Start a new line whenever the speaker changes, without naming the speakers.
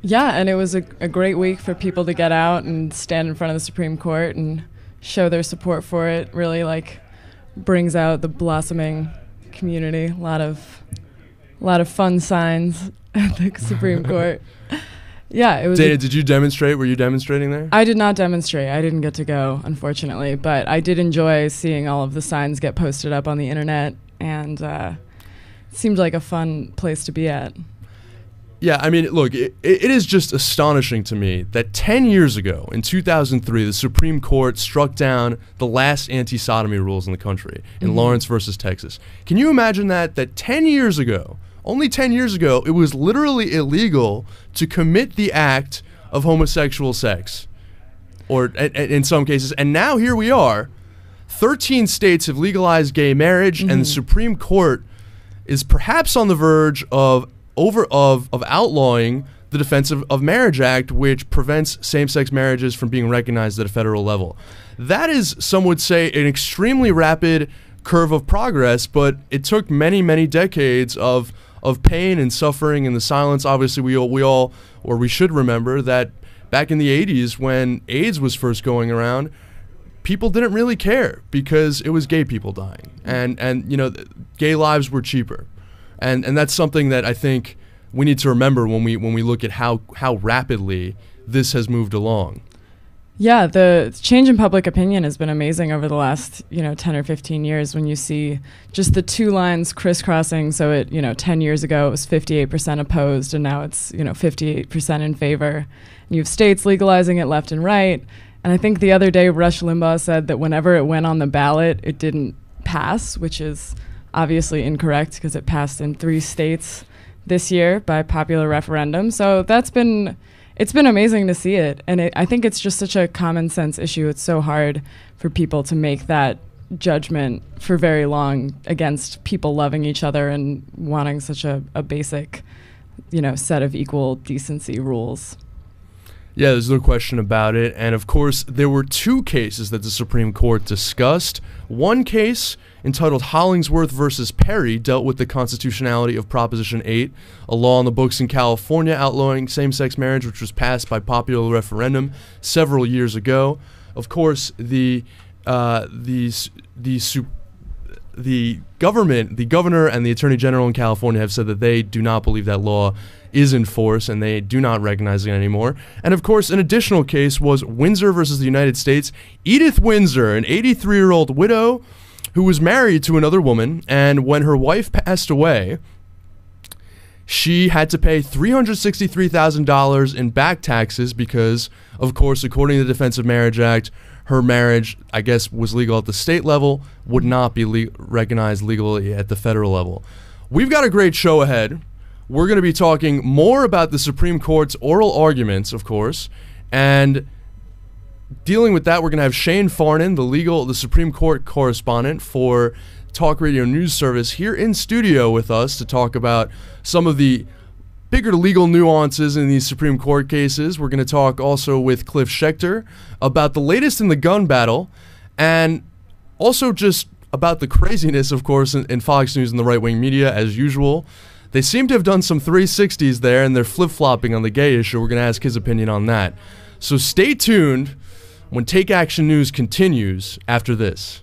Yeah, and it was a great week for people to get out and stand in front of the Supreme Court and show their support for it. Really, like, brings out the blossoming community. A lot of fun signs at the Supreme Court. Yeah, it was.
Dana, did you demonstrate? Were you demonstrating there?
I did not demonstrate. I didn't get to go, unfortunately, but I did enjoy seeing all of the signs get posted up on the internet, and it seemed like a fun place to be at.
Yeah, I mean, look, it is just astonishing to me that 10 years ago, in 2003, the Supreme Court struck down the last anti-sodomy rules in the country in Lawrence versus Texas. Can you imagine that 10 years ago, only 10 years ago, it was literally illegal to commit the act of homosexual sex, or in some cases, and now here we are, 13 states have legalized gay marriage, and the Supreme Court is perhaps on the verge of outlawing the Defense of Marriage Act, which prevents same-sex marriages from being recognized at a federal level. That is, some would say, an extremely rapid curve of progress, but it took many, many decades of pain and suffering and the silence. Obviously, we should remember that back in the 80s, when AIDS was first going around, people didn't really care because it was gay people dying, and you know, gay lives were cheaper. And that's something that I think we need to remember when we look at how rapidly this has moved along.
Yeah, the change in public opinion has been amazing over the last 10 or 15 years. When you see just the two lines crisscrossing, so 10 years ago it was 58% opposed, and now it's 58% in favor. And you have states legalizing it left and right. And I think the other day Rush Limbaugh said that whenever it went on the ballot, it didn't pass, which is obviously incorrect because it passed in 3 states this year by popular referendum. So it's been amazing to see it. And I think it's just such a common sense issue. It's so hard for people to make that judgment for very long against people loving each other and wanting such a basic, set of equal decency rules.
Yeah, there's no question about it. And of course, there were 2 cases that the Supreme Court discussed. One case, entitled Hollingsworth versus Perry, dealt with the constitutionality of Proposition 8, a law on the books in California outlawing same-sex marriage, which was passed by popular referendum several years ago. Of course, the government, the governor and the attorney general in California have said that they do not believe that law is in force and they do not recognize it anymore. And of course, an additional case was Windsor versus the United States. Edith Windsor, an 83-year-old widow who was married to another woman, and when her wife passed away, she had to pay $363,000 in back taxes because, of course, according to the Defense of Marriage Act, her marriage, I guess, was legal at the state level, would not be recognized legally at the federal level. We've got a great show ahead. We're going to be talking more about the Supreme Court's oral arguments, of course, and dealing with that, we're going to have Shane Farnan, the Supreme Court correspondent for Talk Radio News Service, here in studio with us to talk about some of the bigger legal nuances in these Supreme Court cases. We're going to talk also with Cliff Schechter about the latest in the gun battle, and also just about the craziness, of course, in Fox News and the right-wing media, as usual. They seem to have done some 360s there, and they're flip-flopping on the gay issue. We're going to ask his opinion on that. So stay tuned when Take Action News continues after this.